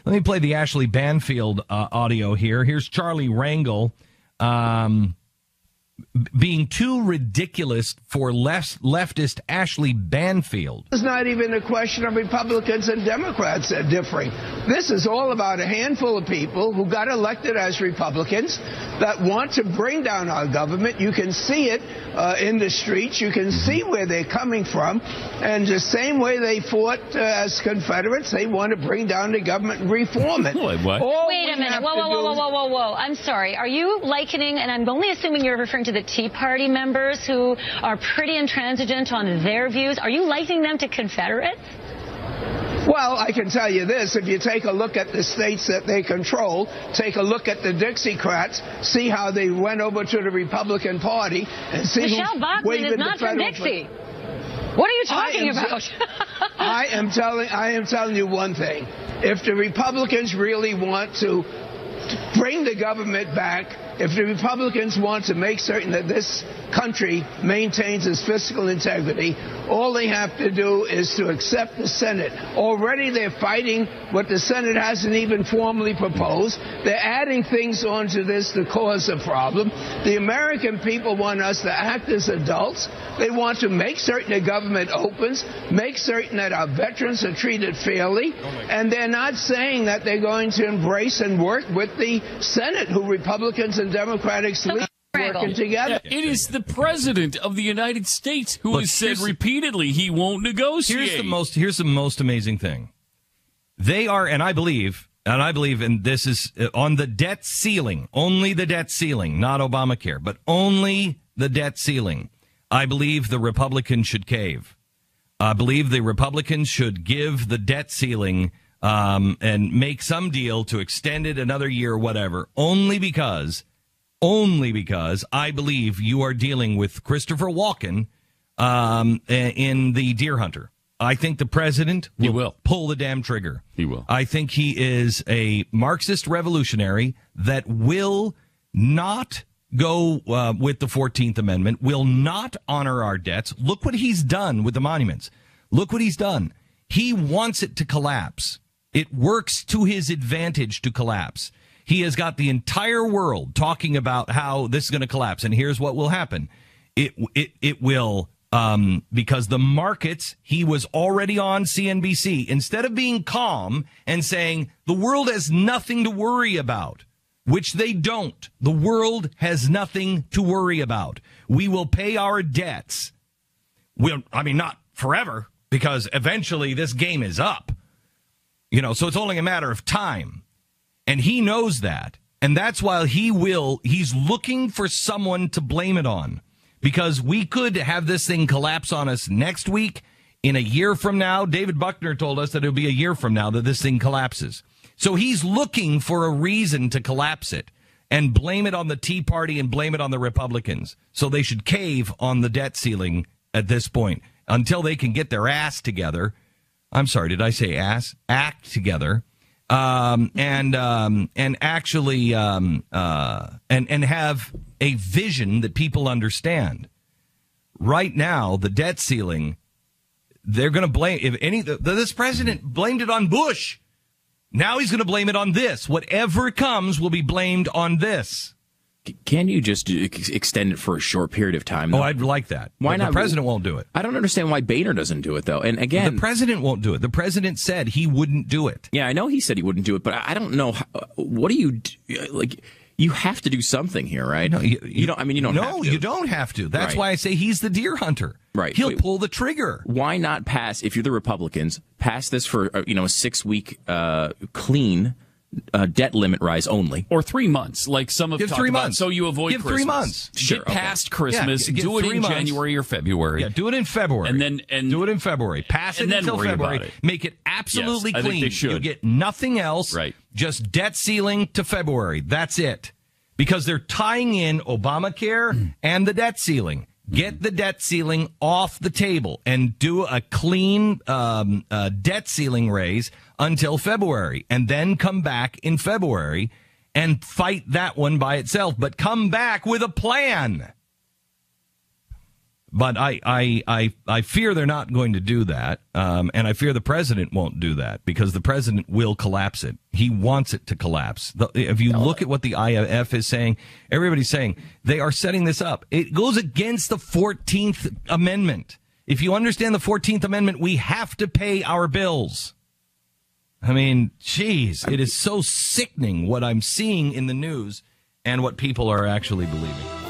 Let me play the Ashleigh Banfield audio here. Here's Charlie Rangel being too ridiculous for leftist Ashleigh Banfield. It's not even a question of Republicans and Democrats differing. This is all about a handful of people who got elected as Republicans that want to bring down our government. You can see it in the streets. You can see where they're coming from. And the same way they fought as Confederates, they want to bring down the government and reform it. Wait a minute. Whoa. I'm sorry. Are you likening, and I'm only assuming you're referring to the Tea Party members who are pretty intransigent on their views. Are you likening them to Confederates? Well, I can tell you this. If you take a look at the states that they control, take a look at the Dixiecrats, see how they went over to the Republican Party, and see Michelle Bachmann is not from Dixie. What are you talking about? I am telling you one thing. If the Republicans really want to bring the government back, if the Republicans want to make certain that this country maintains its fiscal integrity, all they have to do is to accept the Senate. Already they're fighting what the Senate hasn't even formally proposed. They're adding things onto this to cause a problem. The American people want us to act as adults. They want to make certain the government opens, make certain that our veterans are treated fairly, and they're not saying that they're going to embrace and work with the Senate, who Republicans and Democrats lead. Working together. Yeah, it is the president of the United States who has said repeatedly he won't negotiate. Here's the most amazing thing. They are, and I believe, and this is on the debt ceiling, only the debt ceiling, not Obamacare, but only the debt ceiling. I believe the Republicans should cave. I believe the Republicans should give the debt ceiling and make some deal to extend it another year or whatever, only because I believe you are dealing with Christopher Walken in The Deer Hunter. I think the president will pull the damn trigger. He will. I think he is a Marxist revolutionary that will not go with the 14th Amendment, will not honor our debts. Look what he's done with the monuments. Look what he's done. He wants it to collapse. It works to his advantage to collapse. He has got the entire world talking about how this is going to collapse. And here's what will happen. It will, because the markets, he was already on CNBC. Instead of being calm and saying the world has nothing to worry about, which they don't. The world has nothing to worry about. We will pay our debts. Not forever, because eventually this game is up. So it's only a matter of time. And he knows that. And that's why he's looking for someone to blame it on. Because we could have this thing collapse on us next week, in a year from now. David Buckner told us that it'll be a year from now that this thing collapses. So he's looking for a reason to collapse it and blame it on the Tea Party and blame it on the Republicans. So they should cave on the debt ceiling at this point until they can get their ass together. I'm sorry, did I say ass? Act together. And actually and have a vision that people understand. Right now, the debt ceiling, they're going to blame, this president blamed it on Bush. Now he's going to blame it on this. Whatever comes will be blamed on this. Can you just extend it for a short period of time, though? Oh, I'd like that. Why not? The president won't do it. I don't understand why Boehner doesn't do it, though. And again, the president won't do it. The president said he wouldn't do it. Yeah, I know he said he wouldn't do it, but I don't know. What do you do? You have to do something here, right? No, you don't. I mean, you don't. No, have to. You don't have to. That's right. why I say he's the deer hunter. Right. He'll pull the trigger. Why not pass? If you're the Republicans, pass this for a 6-week clean debt limit rise only, or 3 months, like some have talked about, so you avoid Christmas. 3 months. Sure, get past Christmas. Do it in January or February. Yeah, do it in February. And do it in February. Pass it until February. Make it absolutely clean. I think they should. You get nothing else. Right. Just debt ceiling to February. That's it. Because they're tying in Obamacare and the debt ceiling. Get the debt ceiling off the table and do a clean debt ceiling raise until February, and then come back in February and fight that one by itself. But come back with a plan. But I fear they're not going to do that, and I fear the president won't do that because the president will collapse it. He wants it to collapse. If you look at what the IMF is saying, everybody's saying they are setting this up. It goes against the 14th Amendment. If you understand the 14th Amendment, we have to pay our bills. I mean, geez, it is so sickening what I'm seeing in the news and what people are actually believing.